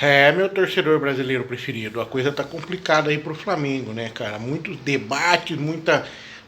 É, meu torcedor brasileiro preferido. A coisa tá complicada aí pro Flamengo, né, cara? Muitos debates,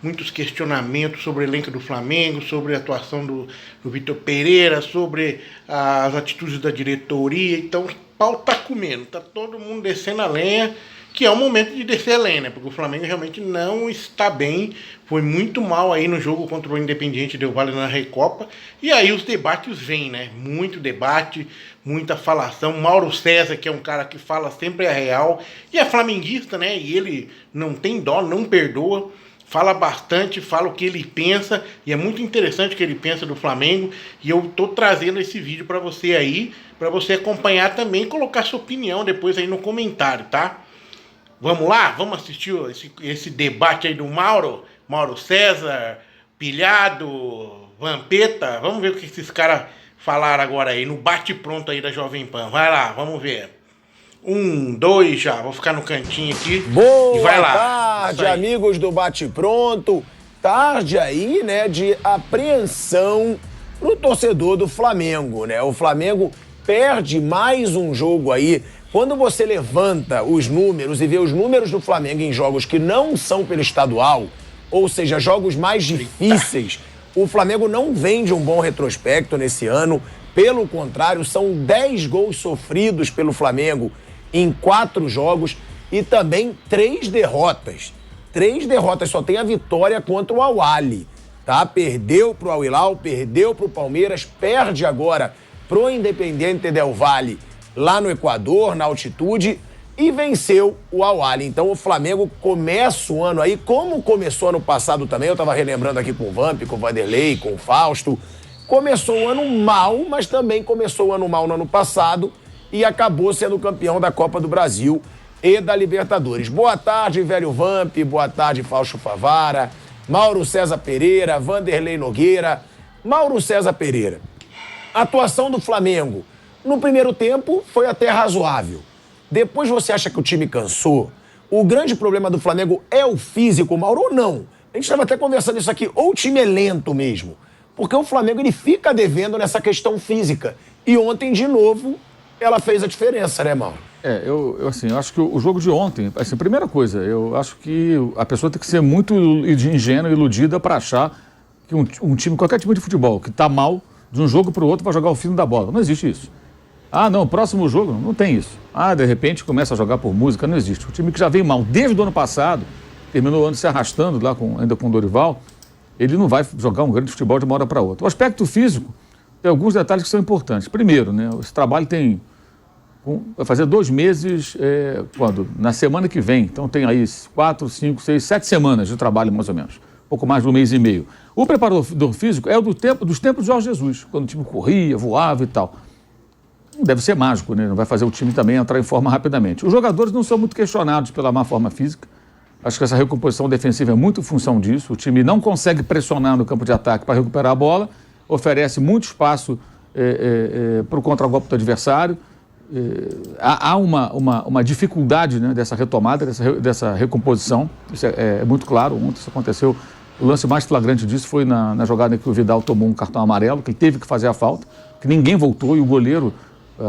muitos questionamentos sobre o elenco do Flamengo, sobre a atuação do Vitor Pereira, sobre as atitudes da diretoria. Então, o pau tá comendo, tá todo mundo descendo a lenha, que é o momento de descer a lenha, né? Porque o Flamengo realmente não está bem, foi muito mal aí no jogo contra o Independiente Del Valle na Recopa. E aí os debates vêm, né? Muito debate, muita falação. Mauro César, que é um cara que fala sempre a real, e é flamenguista, né? E ele não tem dó, não perdoa. Fala bastante, fala o que ele pensa, e é muito interessante o que ele pensa do Flamengo, e eu tô trazendo esse vídeo para você aí, para você acompanhar também e colocar sua opinião depois aí no comentário, tá? Vamos lá? Vamos assistir esse debate aí do Mauro César, Pilhado, Vampeta. Vamos ver o que esses caras falaram agora aí, no bate-pronto aí da Jovem Pan. Vai lá, vamos ver. 1, 2 já, vou ficar no cantinho aqui. Boa e vai lá. tarde, amigos do Bate Pronto. Tarde aí, né, de apreensão pro torcedor do Flamengo, né? O Flamengo perde mais um jogo aí. Quando você levanta os números e vê os números do Flamengo em jogos que não são pelo estadual, ou seja, jogos mais difíceis, o Flamengo não vem de um bom retrospecto nesse ano. Pelo contrário, são 10 gols sofridos pelo Flamengo em 4 jogos e também 3 derrotas. 3 derrotas, só tem a vitória contra o Al-Ahly, tá? Perdeu pro Al-Hilal, perdeu pro Palmeiras, perde agora pro Independiente Del Valle lá no Equador, na altitude, e venceu o Al-Ahly. Então o Flamengo começa o ano aí, como começou ano passado também, eu tava relembrando aqui com o Vamp, com o Vanderlei, com o Fausto, começou o ano mal, mas também começou o ano mal no ano passado e acabou sendo campeão da Copa do Brasil e da Libertadores. Boa tarde, velho Vamp, boa tarde, Fausto Favara, Mauro César Pereira, Vanderlei Nogueira. Mauro César Pereira, a atuação do Flamengo no primeiro tempo foi até razoável. Depois você acha que o time cansou? O grande problema do Flamengo é o físico, Mauro, ou não? A gente estava até conversando isso aqui, ou o time é lento mesmo? Porque o Flamengo ele fica devendo nessa questão física. E ontem, de novo, ela fez a diferença, né, Mauro? Eu acho que o jogo de ontem, assim, primeira coisa, eu acho que a pessoa tem que ser muito ingênua e iludida para achar que um time, qualquer time de futebol, que está mal, de um jogo para o outro, vai jogar o fino da bola. Não existe isso. Ah, não, próximo jogo, não tem isso. Ah, de repente começa a jogar por música, não existe. O time que já veio mal desde o ano passado, terminou o ano se arrastando lá ainda com o Dorival, ele não vai jogar um grande futebol de uma hora para outra. O aspecto físico tem alguns detalhes que são importantes. Primeiro, né, esse trabalho vai fazer 2 meses, quando? Na semana que vem. Então tem aí 4, 5, 6, 7 semanas de trabalho, mais ou menos. Pouco mais de 1 mês e meio. O preparador físico é dos tempos de Jorge Jesus, quando o time corria, voava e tal. Não deve ser mágico, né? Não vai fazer o time também entrar em forma rapidamente. Os jogadores não são muito questionados pela má forma física. Acho que essa recomposição defensiva é muito função disso. O time não consegue pressionar no campo de ataque para recuperar a bola, oferece muito espaço para o contragolpe do adversário. Há uma dificuldade, né, dessa retomada, dessa recomposição. Isso é muito claro. Ontem isso aconteceu. O lance mais flagrante disso foi na jogada em que o Vidal tomou um cartão amarelo, que ele teve que fazer a falta, que ninguém voltou e o goleiro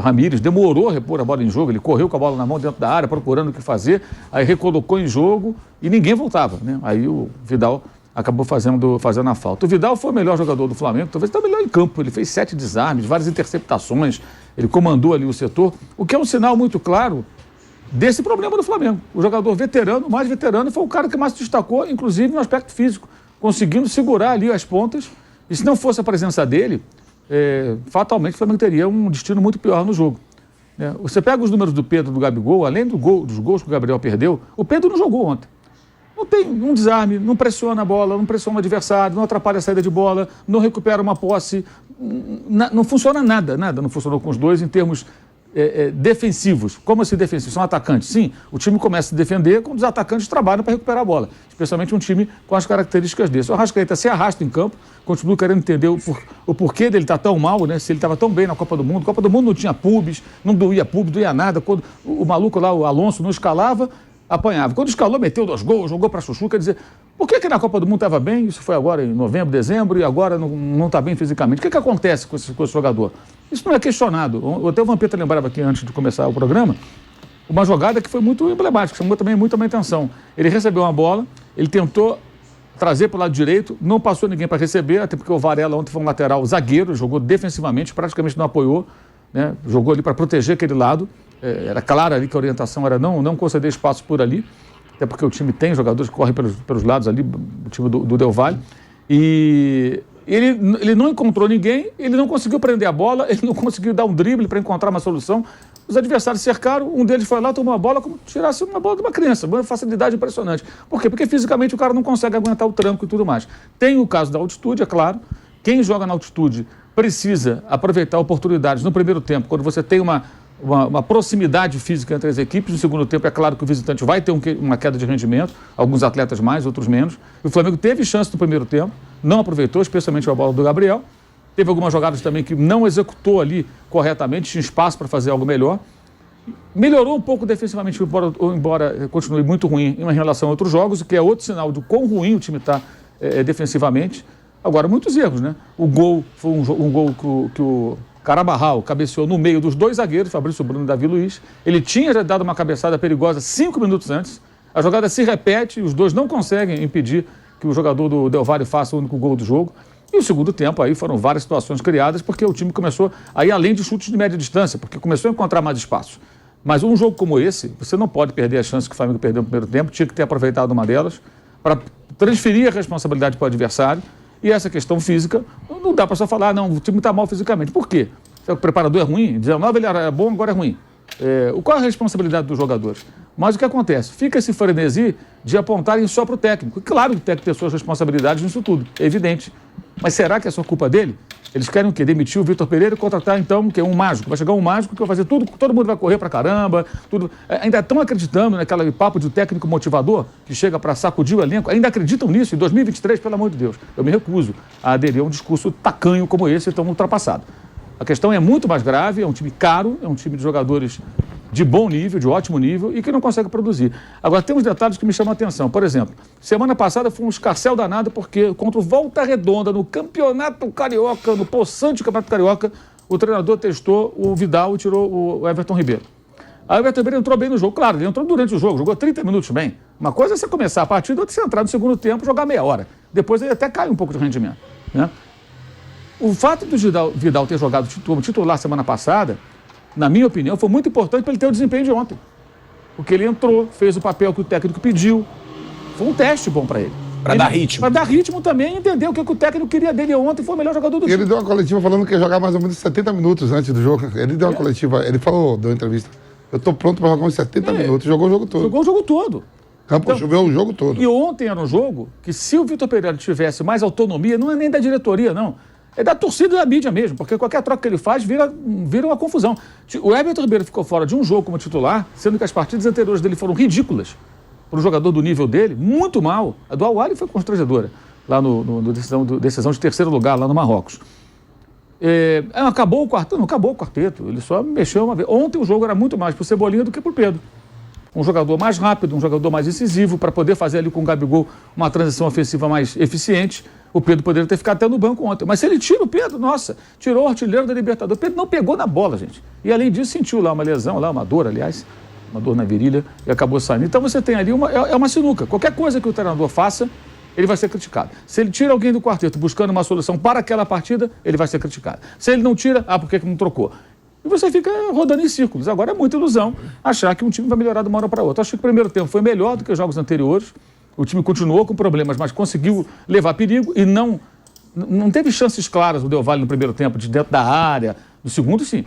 Ramírez demorou a repor a bola em jogo, ele correu com a bola na mão dentro da área, procurando o que fazer, aí recolocou em jogo e ninguém voltava, né? Aí o Vidal acabou fazendo a falta. O Vidal foi o melhor jogador do Flamengo, talvez até o melhor em campo, ele fez 7 desarmes, várias interceptações, ele comandou ali o setor, o que é um sinal muito claro desse problema do Flamengo. O jogador veterano, mais veterano, foi o cara que mais se destacou, inclusive no aspecto físico, conseguindo segurar ali as pontas, e se não fosse a presença dele, fatalmente o Flamengo teria um destino muito pior no jogo. Você pega os números do Pedro e do Gabigol, além dos gols que o Gabriel perdeu, o Pedro não jogou ontem. Não tem um desarme, não pressiona a bola, não pressiona o adversário, não atrapalha a saída de bola, não recupera uma posse, não funciona nada não funcionou com os dois em termos defensivos. Como assim defensivos? São atacantes? Sim, o time começa a se defender quando os atacantes trabalham para recuperar a bola, especialmente um time com as características desse. O Arrascaeta se arrasta em campo, continua querendo entender o porquê dele estar tão mal, né? Se ele estava tão bem na Copa do Mundo não tinha pubis, não doía nada, quando o maluco lá, o Alonso, não escalava, apanhava. Quando escalou, meteu 2 gols, jogou para chuchu, quer dizer, por que na Copa do Mundo estava bem? Isso foi agora em novembro, dezembro, e agora não está bem fisicamente. O que acontece com esse jogador? Isso não é questionado. Até o Vampeta lembrava aqui, antes de começar o programa, uma jogada que foi muito emblemática, chamou também muita atenção. Ele recebeu uma bola, ele tentou trazer para o lado direito, não passou ninguém para receber, até porque o Varela ontem foi um lateral zagueiro, jogou defensivamente, praticamente não apoiou, né? Jogou ali para proteger aquele lado. Era claro ali que a orientação era não conceder espaço por ali, até porque o time tem jogadores que correm pelos lados ali, o time do Del Valle. E ele não encontrou ninguém, ele não conseguiu prender a bola, ele não conseguiu dar um drible para encontrar uma solução. Os adversários cercaram, um deles foi lá, tomou a bola como se tirasse uma bola de uma criança, uma facilidade impressionante. Por quê? Porque fisicamente o cara não consegue aguentar o tranco e tudo mais. Tem o caso da altitude, é claro. Quem joga na altitude precisa aproveitar oportunidades no primeiro tempo, quando você tem uma proximidade física entre as equipes. No segundo tempo, é claro que o visitante vai ter uma queda de rendimento, alguns atletas mais, outros menos. O Flamengo teve chance no primeiro tempo, não aproveitou, especialmente a bola do Gabriel. Teve algumas jogadas também que não executou ali corretamente, tinha espaço para fazer algo melhor. Melhorou um pouco defensivamente, embora continue muito ruim em relação a outros jogos, o que é outro sinal de quão ruim o time está defensivamente. Agora, muitos erros, né? O gol foi um gol que o Carabarral cabeceou no meio dos 2 zagueiros, Fabrício Bruno e Davi Luiz. Ele tinha já dado uma cabeçada perigosa 5 minutos antes. A jogada se repete e os 2 não conseguem impedir que o jogador do Del Valle faça o único gol do jogo. E o segundo tempo aí foram várias situações criadas, porque o time começou a ir além de chutes de média distância, porque começou a encontrar mais espaço. Mas um jogo como esse, você não pode perder a chance que o Flamengo perdeu no primeiro tempo, tinha que ter aproveitado uma delas para transferir a responsabilidade para o adversário. E essa questão física, não dá para só falar, não, o time está mal fisicamente. Por quê? O preparador é ruim? 19 ele era bom, agora é ruim. Qual é a responsabilidade dos jogadores? Mas o que acontece? Fica esse frenesi de apontarem só para o técnico. E claro que o técnico tem suas responsabilidades nisso tudo, é evidente. Mas será que é só culpa dele? Eles querem o quê? Demitir o Vitor Pereira e contratar, então, que é um mágico. Vai chegar um mágico que vai fazer tudo, todo mundo vai correr pra caramba, tudo. Ainda estão acreditando naquele papo de técnico motivador, que chega para sacudir o elenco. Ainda acreditam nisso? Em 2023, pelo amor de Deus. Eu me recuso a aderir a um discurso tacanho como esse, tão ultrapassado. A questão é muito mais grave, é um time caro, é um time de jogadores de bom nível, de ótimo nível e que não consegue produzir. Agora, tem uns detalhes que me chamam a atenção. Por exemplo, semana passada foi um escarcéu danado porque contra o Volta Redonda, no Campeonato Carioca, no possante Campeonato Carioca, o treinador testou o Vidal e tirou o Everton Ribeiro. Aí o Everton Ribeiro entrou bem no jogo. Claro, ele entrou durante o jogo, jogou 30 minutos bem. Uma coisa é você começar a partida, outra é você entrar no segundo tempo e jogar meia hora. Depois ele até cai um pouco de rendimento, né? O fato do Vidal ter jogado como titular semana passada, na minha opinião, foi muito importante para ele ter o desempenho de ontem. Porque ele entrou, fez o papel que o técnico pediu. Foi um teste bom para ele. Para dar ritmo. Para dar ritmo também, entender o que o técnico queria dele ontem, foi o melhor jogador do time. Ele deu uma coletiva falando que ia jogar mais ou menos 70 minutos antes do jogo. Ele deu uma coletiva, ele falou, deu uma entrevista, eu tô pronto para jogar uns 70 minutos. Jogou o jogo todo. Jogou o jogo todo. Campo choveu o jogo todo. E ontem era um jogo que, se o Vitor Pereira tivesse mais autonomia, não é nem da diretoria, não. É da torcida e da mídia mesmo, porque qualquer troca que ele faz vira uma confusão. O Everton Ribeiro ficou fora de um jogo como titular, sendo que as partidas anteriores dele foram ridículas para um jogador do nível dele, muito mal. A do Al-Ahly foi constrangedora, lá no decisão de terceiro lugar, lá no Marrocos. Acabou o quarteto? Não acabou o quarteto, ele só mexeu uma vez. Ontem o jogo era muito mais para o Cebolinha do que para o Pedro. Um jogador mais rápido, um jogador mais incisivo, para poder fazer ali com o Gabigol uma transição ofensiva mais eficiente. O Pedro poderia ter ficado até no banco ontem. Mas se ele tira o Pedro, nossa, tirou o artilheiro da Libertadores. O Pedro não pegou na bola, gente. E além disso, sentiu lá uma lesão, uma dor, aliás, uma dor na virilha, e acabou saindo. Então você tem ali uma sinuca. Qualquer coisa que o treinador faça, ele vai ser criticado. Se ele tira alguém do quarteto buscando uma solução para aquela partida, ele vai ser criticado. Se ele não tira, por que não trocou? E você fica rodando em círculos. Agora é muita ilusão achar que um time vai melhorar de uma hora para outra. Acho que o primeiro tempo foi melhor do que os jogos anteriores. O time continuou com problemas, mas conseguiu levar perigo e não teve chances claras o Del Valle no primeiro tempo, de dentro da área. No segundo, sim.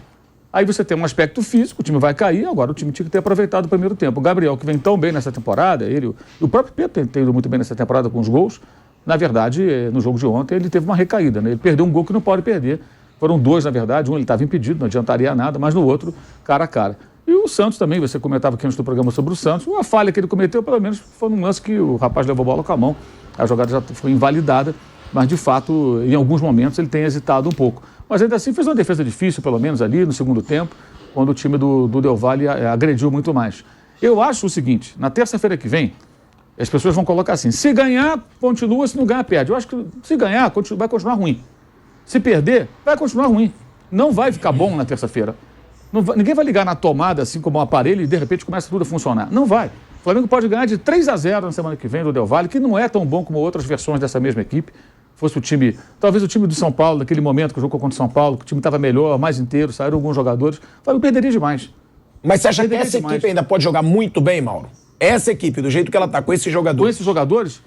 Aí você tem um aspecto físico, o time vai cair, agora o time tinha que ter aproveitado o primeiro tempo. O Gabriel, que vem tão bem nessa temporada, ele, o próprio Pedro tem ido muito bem nessa temporada com os gols. Na verdade, no jogo de ontem, ele teve uma recaída, né? Ele perdeu um gol que não pode perder. Foram 2, na verdade, um ele estava impedido, não adiantaria nada, mas no outro, cara a cara. E o Santos também, você comentava aqui antes do programa sobre o Santos, uma falha que ele cometeu, pelo menos foi num lance que o rapaz levou a bola com a mão, a jogada já foi invalidada, mas de fato, em alguns momentos, ele tem hesitado um pouco. Mas ainda assim fez uma defesa difícil, pelo menos ali no segundo tempo, quando o time do Del Valle agrediu muito mais. Eu acho o seguinte, na terça-feira que vem, as pessoas vão colocar assim, se ganhar, continua, se não ganhar, perde. Eu acho que se ganhar, vai continuar ruim. Se perder, vai continuar ruim. Não vai ficar bom na terça-feira. Ninguém vai ligar na tomada, assim como um aparelho, e de repente começa tudo a funcionar. Não vai. O Flamengo pode ganhar de 3-0 na semana que vem do Del Valle, que não é tão bom como outras versões dessa mesma equipe. Fosse o time, talvez o time do São Paulo, naquele momento que jogou contra o São Paulo, que o time estava melhor, mais inteiro, saíram alguns jogadores. O Flamengo perderia demais. Mas você acha que essa equipe ainda pode jogar muito bem, Mauro? Essa equipe, do jeito que ela está, com esses jogadores? Com esses jogadores,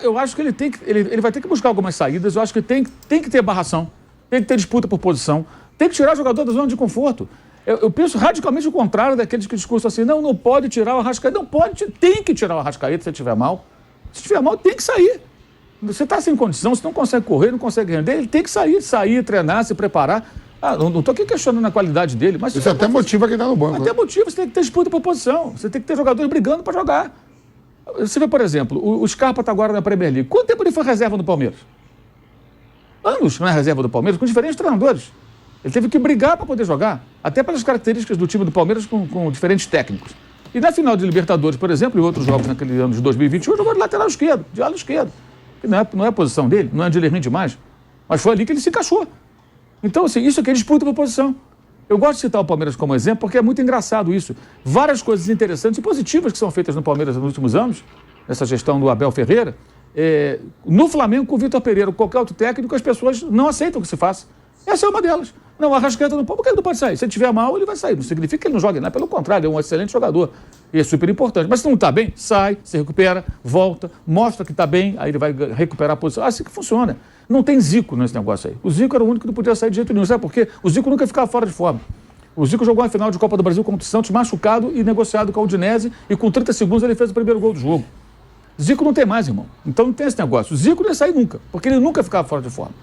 eu acho que ele vai ter que buscar algumas saídas. Eu acho que tem que ter barração, tem que ter disputa por posição, tem que tirar o jogador da zona de conforto. Eu penso radicalmente o contrário daqueles que discursam assim, não pode tirar o Arrascaeta. Não pode, tem que tirar o Arrascaeta se estiver mal. Se estiver mal, tem que sair. Você está sem condição, você não consegue correr, não consegue render, ele tem que sair, treinar, se preparar. Não estou aqui questionando a qualidade dele, mas... Isso até motiva quem está no banco. Até motiva, você tem que ter disputa por posição, você tem que ter jogadores brigando para jogar. Você vê, por exemplo, o Scarpa está agora na Premier League. Quanto tempo ele foi reserva do Palmeiras? Anos não é reserva do Palmeiras, com diferentes treinadores. Ele teve que brigar para poder jogar, até pelas características do time do Palmeiras com diferentes técnicos. E na final de Libertadores, por exemplo, e outros jogos naquele ano de 2021, jogou de lateral esquerdo, de ala esquerdo. Que não é a posição dele, não é onde ele rende mais. Mas foi ali que ele se encaixou. Então, assim, isso aqui é disputa por posição. Eu gosto de citar o Palmeiras como exemplo porque é muito engraçado isso. Várias coisas interessantes e positivas que são feitas no Palmeiras nos últimos anos, nessa gestão do Abel Ferreira, no Flamengo, com o Vitor Pereira, com qualquer outro técnico, as pessoas não aceitam que se faça. Essa é uma delas. Não, o Arrascaeta não pode, porque ele não pode sair. Se ele estiver mal, ele vai sair. Não significa que ele não jogue, não. Pelo contrário, é um excelente jogador. E é super importante. Mas se não está bem, sai, se recupera, volta, mostra que está bem, aí ele vai recuperar a posição. Assim que funciona. Não tem Zico nesse negócio aí. O Zico era o único que não podia sair de jeito nenhum. Sabe por quê? O Zico nunca ficava fora de forma. O Zico jogou uma final de Copa do Brasil contra o Santos, machucado e negociado com a Udinese, e com 30 segundos ele fez o primeiro gol do jogo. Zico não tem mais, irmão. Então não tem esse negócio. O Zico não ia sair nunca, porque ele nunca ficava fora de forma.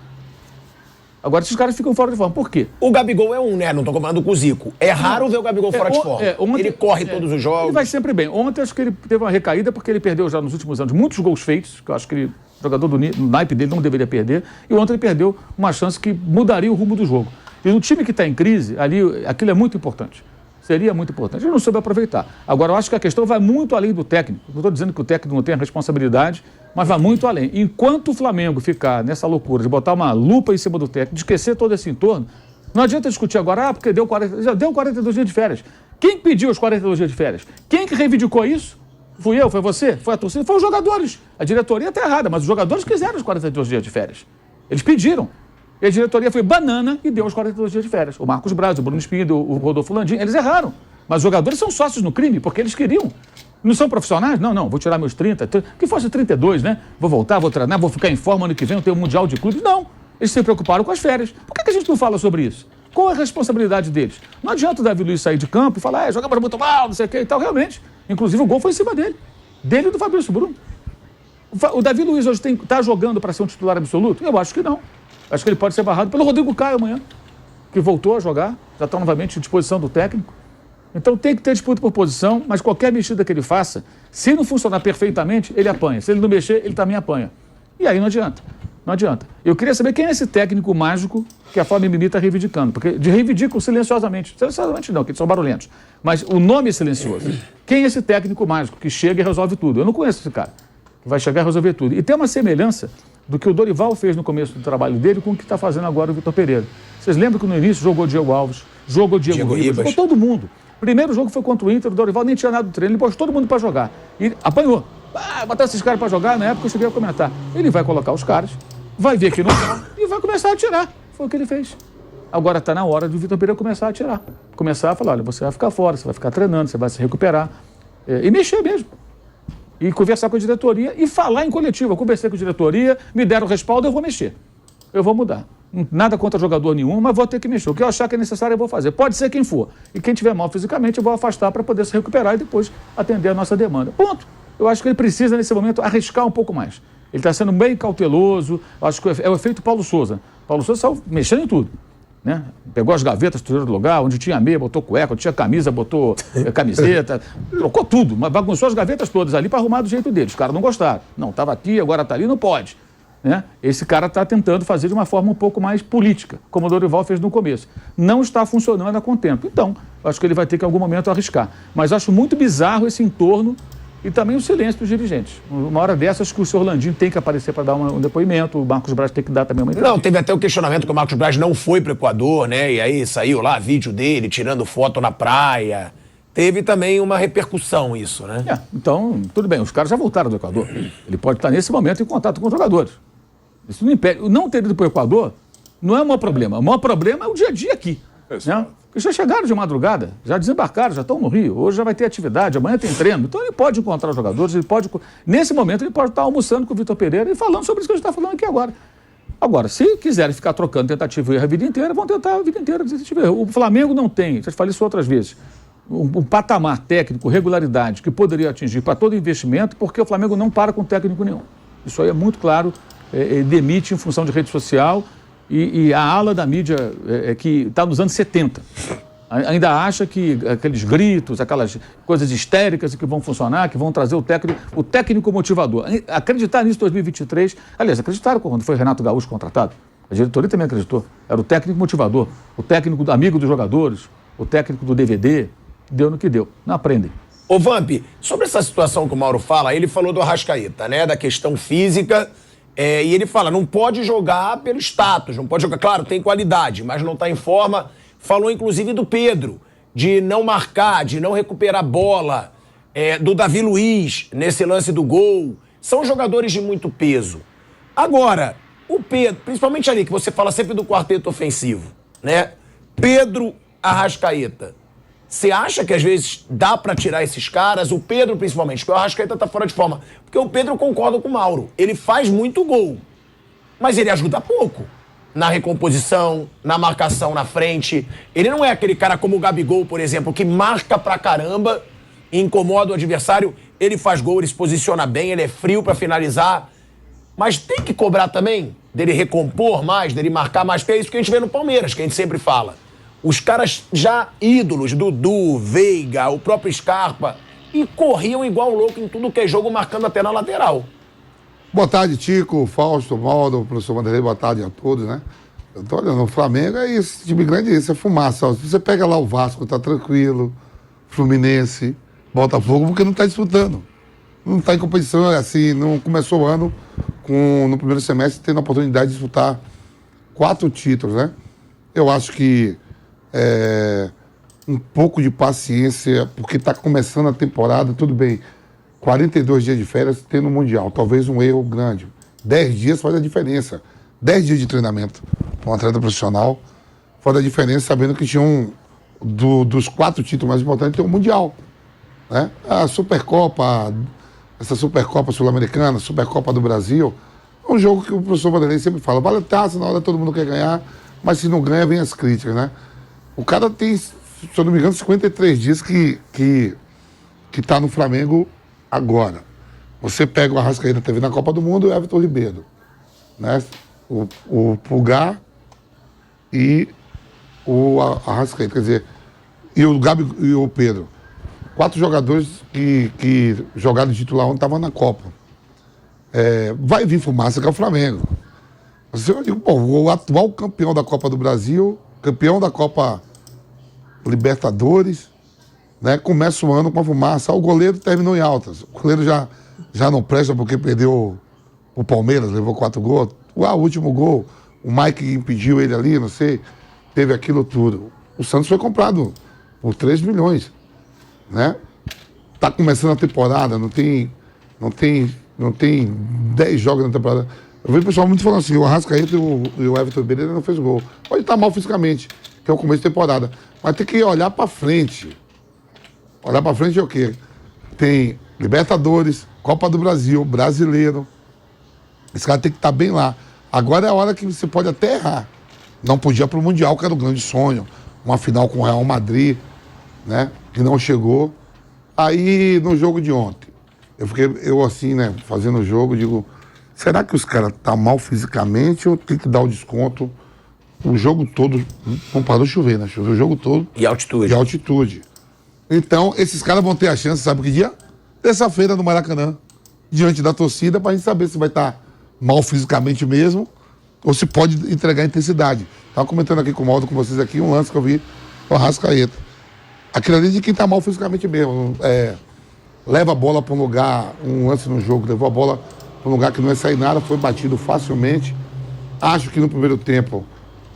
Agora esses caras ficam fora de forma. Por quê? O Gabigol é um, né? Não tô comparando com o Zico. É raro ver o Gabigol fora de forma. Ele corre todos os jogos. Ele vai sempre bem. Ontem acho que ele teve uma recaída porque ele perdeu já nos últimos anos muitos gols feitos, que eu acho que ele, o jogador do naipe dele não deveria perder. E ontem ele perdeu uma chance que mudaria o rumo do jogo. E no time que está em crise, ali, aquilo é muito importante. Seria muito importante. Ele não soube aproveitar. Agora, eu acho que a questão vai muito além do técnico. Não estou dizendo que o técnico não tem a responsabilidade, mas vai muito além. Enquanto o Flamengo ficar nessa loucura de botar uma lupa em cima do técnico, de esquecer todo esse entorno, não adianta discutir agora, porque já deu 42 dias de férias. Quem pediu os 42 dias de férias? Quem que reivindicou isso? Fui eu? Foi você? Foi a torcida? Foi os jogadores. A diretoria está errada, mas os jogadores quiseram os 42 dias de férias. Eles pediram. E a diretoria foi banana e deu os 42 dias de férias. O Marcos Braz, o Bruno Espírito, o Rodolfo Landim, eles erraram. Mas os jogadores são sócios no crime, porque eles queriam. Não são profissionais? Não, vou tirar meus 30, que fosse 32, né? Vou voltar, vou treinar, vou ficar em forma ano que vem, eu tenho um Mundial de Clubes. Não, eles se preocuparam com as férias. Por que a gente não fala sobre isso? Qual é a responsabilidade deles? Não adianta o Davi Luiz sair de campo e falar, jogamos muito mal, não sei o que e tal, realmente. Inclusive o gol foi em cima dele. Dele e do Fabrício Bruno. O Davi Luiz hoje está jogando para ser um titular absoluto? Eu acho que não. Acho que ele pode ser barrado pelo Rodrigo Caio amanhã, que voltou a jogar, já está novamente à disposição do técnico. Então tem que ter disputa por posição, mas qualquer mexida que ele faça, se não funcionar perfeitamente, ele apanha. Se ele não mexer, ele também apanha. E aí não adianta. Não adianta. Eu queria saber quem é esse técnico mágico que a Flávia Mimi está reivindicando. Porque reivindicam silenciosamente. Silenciosamente não, que eles são barulhentos. Mas o nome é silencioso. Quem é esse técnico mágico que chega e resolve tudo? Eu não conheço esse cara. Que vai chegar e resolver tudo. E tem uma semelhança do que o Dorival fez no começo do trabalho dele com o que está fazendo agora o Vitor Pereira. Vocês lembram que no início jogou Diego Alves, jogou Diego Ribas, jogou todo mundo. Primeiro jogo foi contra o Inter, o Dorival nem tinha nada do treino, ele pôs todo mundo para jogar. E apanhou. Botar esses caras para jogar, na época eu cheguei a comentar. Ele vai colocar os caras, vai ver que não e vai começar a atirar. Foi o que ele fez. Agora está na hora do Vitor Pereira começar a atirar. Começar a falar, olha, você vai ficar fora, você vai ficar treinando, você vai se recuperar. E mexer mesmo. E conversar com a diretoria e falar em coletivo. Eu conversei com a diretoria, me deram o respaldo, eu vou mexer. Eu vou mudar. Nada contra jogador nenhum, mas vou ter que mexer. O que eu achar que é necessário, eu vou fazer. Pode ser quem for. E quem tiver mal fisicamente, eu vou afastar para poder se recuperar e depois atender a nossa demanda. Ponto. Eu acho que ele precisa, nesse momento, arriscar um pouco mais. Ele está sendo bem cauteloso. Acho que é o efeito Paulo Souza. Paulo Souza saiu mexendo em tudo. Né? Pegou as gavetas do lugar, onde tinha meia, botou cueca, onde tinha camisa, botou camiseta, trocou tudo, mas bagunçou as gavetas todas ali para arrumar do jeito deles. Os caras não gostaram. Não, estava aqui, agora está ali, não pode. né? Esse cara está tentando fazer de uma forma um pouco mais política, como o Dorival fez no começo. Não está funcionando a contento. Então, acho que ele vai ter que em algum momento arriscar. Mas acho muito bizarro esse entorno e também o silêncio dos dirigentes. Uma hora dessas que o senhor Landim tem que aparecer para dar um depoimento, o Marcos Braz tem que dar também uma entrevista. Não, teve até o questionamento que o Marcos Braz não foi para o Equador, né? E aí saiu lá vídeo dele tirando foto na praia. Teve também uma repercussão isso, né? Então, tudo bem, os caras já voltaram do Equador. Ele pode estar nesse momento em contato com os jogadores. Isso não impede. Não ter ido para o Equador não é o maior problema. O maior problema é o dia a dia aqui. Né? Porque já chegaram de madrugada, já desembarcaram, já estão no Rio. Hoje já vai ter atividade, amanhã tem treino. Então ele pode encontrar os jogadores, ele pode. Nesse momento ele pode estar almoçando com o Vitor Pereira e falando sobre isso que a gente está falando aqui agora. Agora, se quiserem ficar trocando tentativa e erro a vida inteira, vão tentar a vida inteira tentativa e erro. O Flamengo não tem, já falei isso outras vezes, um patamar técnico, regularidade, que poderia atingir para todo investimento, porque o Flamengo não para com técnico nenhum. Isso aí é muito claro, demite em função de rede social e a ala da mídia que está nos anos 70. Ainda acha que aqueles gritos, aquelas coisas histéricas que vão funcionar, que vão trazer o técnico motivador. Acreditar nisso em 2023, aliás, acreditaram quando foi Renato Gaúcho contratado. A diretoria também acreditou. Era o técnico motivador, o técnico amigo dos jogadores, o técnico do DVD. Deu no que deu. Não aprendem. Ô Vamp, sobre essa situação que o Mauro fala, ele falou do Arrascaeta, né? Da questão física. E ele fala, não pode jogar pelo status, não pode jogar. Claro, tem qualidade, mas não está em forma. Falou, inclusive, do Pedro, de não marcar, de não recuperar a bola. Do Davi Luiz, nesse lance do gol. São jogadores de muito peso. Agora, o Pedro, principalmente ali, que você fala sempre do quarteto ofensivo, né? Pedro, Arrascaeta. Você acha que às vezes dá pra tirar esses caras? O Pedro, principalmente, porque o Arrascaeta tá fora de forma. Porque o Pedro concorda com o Mauro. Ele faz muito gol, mas ele ajuda pouco na recomposição, na marcação na frente. Ele não é aquele cara como o Gabigol, por exemplo, que marca pra caramba, incomoda o adversário. Ele faz gol, ele se posiciona bem, ele é frio pra finalizar. Mas tem que cobrar também dele recompor mais, dele marcar mais, porque é isso que a gente vê no Palmeiras, que a gente sempre fala. Os caras já ídolos, Dudu, Veiga, o próprio Scarpa, e corriam igual louco em tudo que é jogo, marcando até na lateral. Boa tarde, Tico, Fausto, Mauro, professor Vanderlei, boa tarde a todos, né? Eu tô olhando, o Flamengo é isso, esse time grande é isso, é fumaça. Você pega lá o Vasco, tá tranquilo, Fluminense, Botafogo, porque não tá disputando. Não tá em competição, assim, não começou o ano no primeiro semestre tendo a oportunidade de disputar 4 títulos, né? Eu acho que um pouco de paciência, porque está começando a temporada, tudo bem, 42 dias de férias tendo o Mundial, talvez um erro grande. 10 dias faz a diferença. 10 dias de treinamento para um atleta profissional faz a diferença, sabendo que tinha dos 4 títulos mais importantes, tem o Mundial. Né? A Supercopa, essa Supercopa Sul-Americana, Supercopa do Brasil, é um jogo que o professor Vanderlei sempre fala, vale a taça, na hora todo mundo quer ganhar, mas se não ganha, vem as críticas, né? O cara tem, se eu não me engano, 53 dias que tá no Flamengo agora. Você pega o Arrascaeta, teve na Copa do Mundo, e o Everton Ribeiro, né? O Pulgar e o Arrascaeta, quer dizer, e o Gabi e o Pedro. 4 jogadores que jogaram de titular ontem estavam na Copa. Vai vir fumaça que é o Flamengo. Eu digo, o atual campeão da Copa do Brasil, campeão da Copa Libertadores, né? Começa o ano com a fumaça. O goleiro terminou em altas. O goleiro já não presta porque perdeu o Palmeiras, levou 4 gols. O último gol, o Mike impediu ele ali, não sei, teve aquilo tudo. O Santos foi comprado por 3 milhões, né? Tá começando a temporada, não tem 10 jogos na temporada. Eu vejo o pessoal muito falando assim, o Arrascaeta e o Everton Ribeiro não fez gol. Pode estar mal fisicamente, que é o começo de temporada. Mas tem que olhar para frente. Olhar para frente é o quê? Tem Libertadores, Copa do Brasil, Brasileiro. Esse cara tem que estar bem lá. Agora é a hora que você pode até errar. Não podia para o Mundial, que era o grande sonho. Uma final com o Real Madrid, né? Que não chegou. Aí, no jogo de ontem, eu assim, né, fazendo o jogo, digo... Será que os caras estão mal fisicamente ou tem que dar o desconto o jogo todo? Não parou de chover, né? Choveu o jogo todo. E altitude. E altitude. Então, esses caras vão ter a chance, sabe que dia? Terça-feira no Maracanã, diante da torcida, pra gente saber se vai estar mal fisicamente mesmo, ou se pode entregar intensidade. Estava comentando aqui com o Maldo, com vocês aqui, um lance que eu vi com o Arrascaeta. Aquilo ali de quem está mal fisicamente mesmo. Leva a bola para um lugar, um lance no jogo, levou a bola para um lugar que não ia sair nada, foi batido facilmente. Acho que no primeiro tempo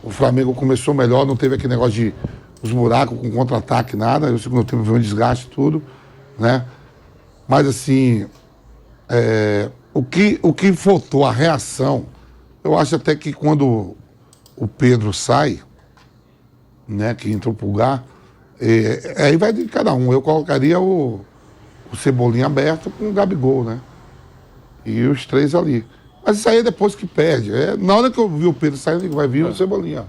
o Flamengo começou melhor, não teve aquele negócio de os buracos com contra-ataque, nada. No segundo tempo veio um desgaste, tudo, né? Mas assim, o que faltou, a reação, eu acho até que quando o Pedro sai, né, que entrou o Pulgar, aí vai de cada um. Eu colocaria o Cebolinha aberto com o Gabigol, né? E os três ali. Mas isso aí é depois que perde. Na hora que eu vi o Pedro saindo, vai vir o Cebolinha.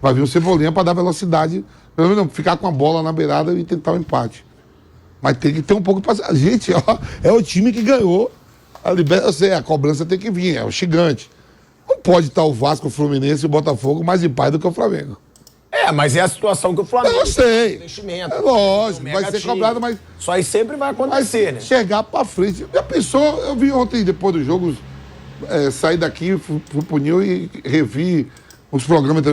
Vai vir o Cebolinha para dar velocidade, pelo menos ficar com a bola na beirada e tentar o empate. Mas tem que ter um pouco de paciência. Gente, ó, é o time que ganhou a cobrança tem que vir, é o gigante. Não pode estar o Vasco, o Fluminense e o Botafogo mais em paz do que o Flamengo. Mas é a situação que o Flamengo Eu sei. Investimento. É lógico, vai ser cobrado, mas... Isso aí sempre vai acontecer, né? Chegar pra frente. Já pensou, eu vi ontem, depois dos jogos, sair daqui, fui pro Nil e revi os programas.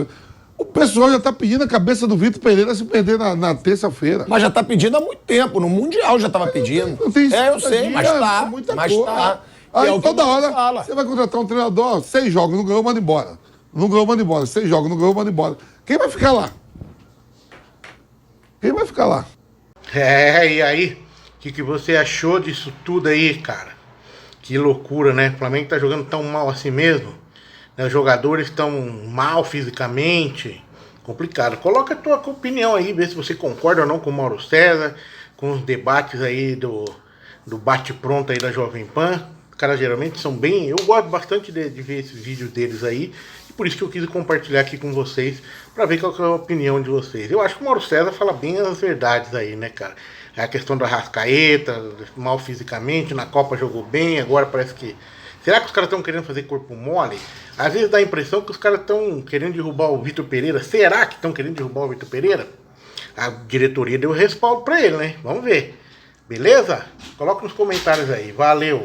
O pessoal já tá pedindo a cabeça do Vitor Pereira se perder na terça-feira. Mas já tá pedindo há muito tempo, no Mundial já tava pedindo. Não tem eu sei, mas tá. Muita Mas coisa. tá. Aí toda hora você vai contratar um treinador, 6 jogos, não ganhou, manda embora. Não ganhou, manda embora. 6 jogos, não ganhou, manda embora. Quem vai ficar lá? Quem vai ficar lá? E aí? O que você achou disso tudo aí, cara? Que loucura, né? O Flamengo tá jogando tão mal assim mesmo. Né? Os jogadores estão mal fisicamente. Complicado. Coloca a tua opinião aí, vê se você concorda ou não com o Mauro César, com os debates aí do bate-pronto aí da Jovem Pan. Os caras geralmente são bem... Eu gosto bastante de ver esses vídeos deles aí. E por isso que eu quis compartilhar aqui com vocês, pra ver qual que é a opinião de vocês. Eu acho que o Mauro César fala bem as verdades aí, né, cara? A questão do Arrascaeta, mal fisicamente, na Copa jogou bem, agora parece que... Será que os caras estão querendo fazer corpo mole? Às vezes dá a impressão que os caras estão querendo derrubar o Vitor Pereira. Será que estão querendo derrubar o Vitor Pereira? A diretoria deu respaldo pra ele, né? Vamos ver. Beleza? Coloca nos comentários aí. Valeu!